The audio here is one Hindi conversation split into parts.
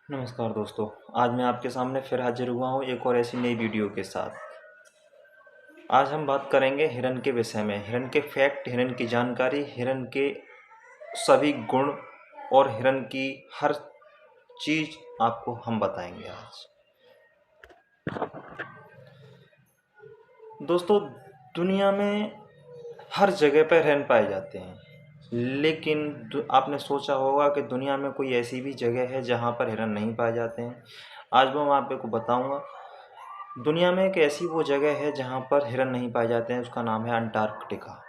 नमस्कार दोस्तों। आज मैं आपके सामने फिर हाजिर हुआ हूँ एक और ऐसी नई वीडियो के साथ। आज हम बात करेंगे हिरन के विषय में। हिरन के फैक्ट, हिरन की जानकारी, हिरन के सभी गुण और हिरन की हर चीज़ आपको हम बताएंगे आज। दोस्तों, दुनिया में हर जगह पर हिरन पाए जाते हैं, लेकिन आपने सोचा होगा कि दुनिया में कोई ऐसी भी जगह है जहाँ पर हिरन नहीं पाए जाते हैं। आज मैं आपको बताऊंगा दुनिया में एक ऐसी वो जगह है जहाँ पर हिरन नहीं पाए जाते हैं। उसका नाम है अंटार्कटिका।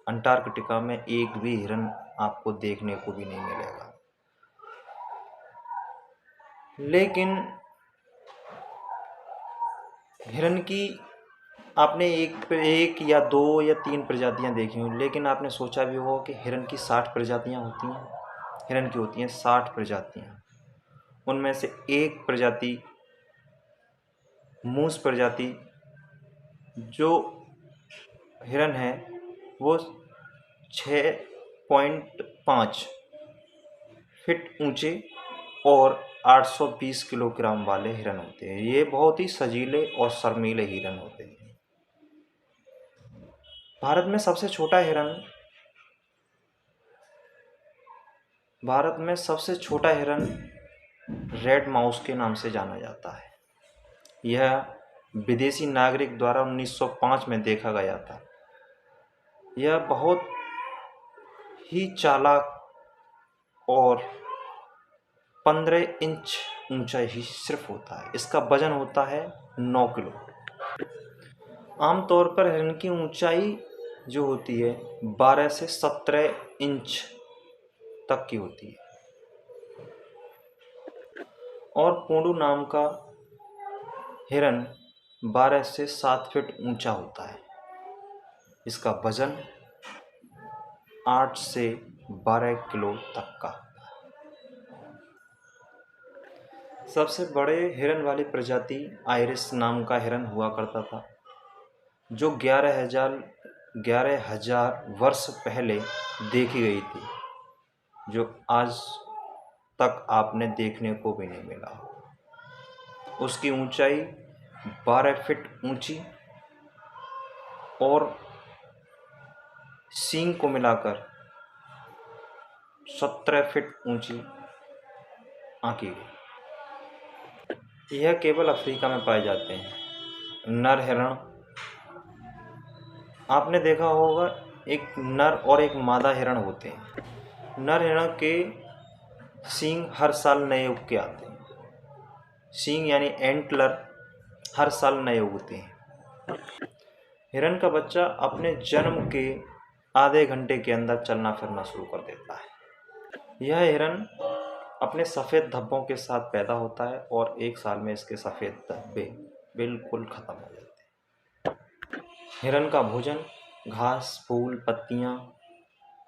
अंटार्कटिका में एक भी हिरन आपको देखने को भी नहीं मिलेगा। लेकिन हिरन की आपने एक या दो या तीन प्रजातियां देखी हों, लेकिन आपने सोचा भी होगा कि हिरन की 60 प्रजातियां होती हैं। हिरन की होती हैं 60 प्रजातियां। उनमें से एक प्रजाति, मूस प्रजाति, जो हिरन है वो 6.5 फीट ऊंचे और 820 किलोग्राम वाले हिरन होते हैं। ये बहुत ही सजीले और शर्मीले हिरन होते हैं। भारत में सबसे छोटा हिरन रेड माउस के नाम से जाना जाता है। यह विदेशी नागरिक द्वारा 1905 में देखा गया था। यह बहुत ही चालाक और 15 इंच ऊंचा ही सिर्फ होता है। इसका वजन होता है 9 किलो। आमतौर पर हिरन की ऊंचाई जो होती है 12 से 17 इंच तक की होती है। और पूंडू नाम का हिरन 12 से 7 फीट ऊंचा होता है। इसका वजन 8 से 12 किलो तक का। सबसे बड़े हिरन वाली प्रजाति आयरिश नाम का हिरन हुआ करता था, जो 11,000 वर्ष पहले देखी गई थी, जो आज तक आपने देखने को भी नहीं मिला। उसकी ऊंचाई 12 फीट ऊंची और सींग को मिलाकर 17 फीट ऊंची आंकी गई। यह केवल अफ्रीका में पाए जाते हैं। नर हिरण, आपने देखा होगा एक नर और एक मादा हिरण होते हैं। नर हिरण के सींग हर साल नए उग के आते हैं। सींग यानी एंटलर हर साल नए उगते हैं। हिरन का बच्चा अपने जन्म के आधे घंटे के अंदर चलना फिरना शुरू कर देता है। यह हिरन अपने सफ़ेद धब्बों के साथ पैदा होता है और 1 साल में इसके सफ़ेद धब्बे बिल्कुल ख़त्म हो जाते हैं। हिरन का भोजन घास, फूल, पत्तियाँ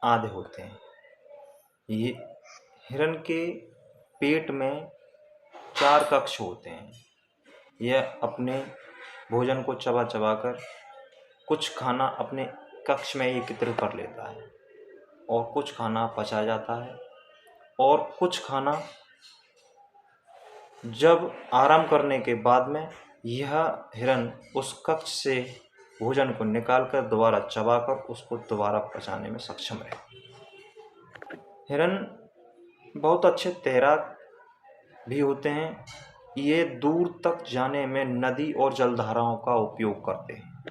आदि होते हैं। ये हिरन के पेट में 4 कक्ष होते हैं। यह अपने भोजन को चबा चबा कर कुछ खाना अपने कक्ष में एकत्रित कर लेता है और कुछ खाना पचा जाता है और कुछ खाना जब आराम करने के बाद में यह हिरन उस कक्ष से भोजन को निकालकर दोबारा चबाकर उसको दोबारा पचाने में सक्षम है। हिरन बहुत अच्छे तैराक भी होते हैं। ये दूर तक जाने में नदी और जलधाराओं का उपयोग करते हैं।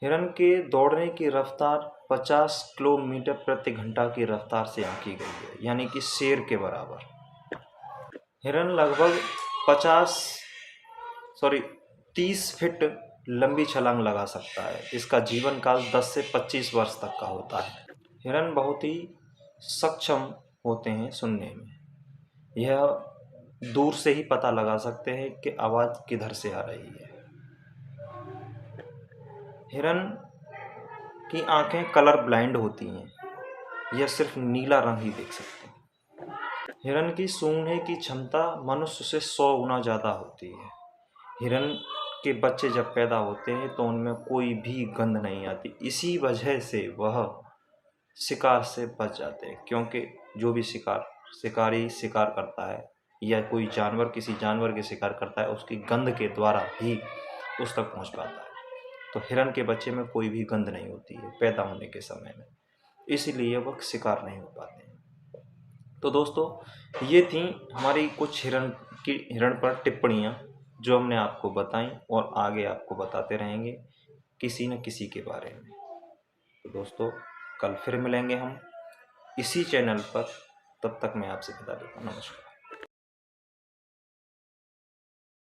हिरन के दौड़ने की रफ्तार 50 किलोमीटर प्रति घंटा की रफ्तार से आंकी गई है, यानी कि शेर के बराबर। हिरन लगभग 30 फीट लंबी छलांग लगा सकता है। इसका जीवन काल 10 से 25 वर्ष तक का होता है। हिरन बहुत ही सक्षम होते हैं सुनने में। यह दूर से ही पता लगा सकते हैं कि आवाज़ किधर से आ रही है। हिरन की आंखें कलर ब्लाइंड होती हैं। यह सिर्फ नीला रंग ही देख सकते हैं। हिरन की सूंघने की क्षमता मनुष्य से 100 गुना ज़्यादा होती है। हिरन के बच्चे जब पैदा होते हैं तो उनमें कोई भी गंध नहीं आती। इसी वजह से वह शिकार से बच जाते हैं, क्योंकि जो भी शिकारी शिकार करता है या कोई जानवर किसी जानवर के शिकार करता है, उसकी गंध के द्वारा ही उस तक पहुंच पाता है। तो हिरन के बच्चे में कोई भी गंध नहीं होती है पैदा होने के समय में, इसीलिए वह शिकार नहीं हो पाते हैं। तो दोस्तों ये थी हमारी कुछ हिरण पर टिप्पणियाँ जो हमने आपको बताई और आगे आपको बताते रहेंगे किसी न किसी के बारे में। तो दोस्तों कल फिर मिलेंगे हम इसी चैनल पर, तब तक मैं आपसे विदा लेता हूँ। नमस्कार।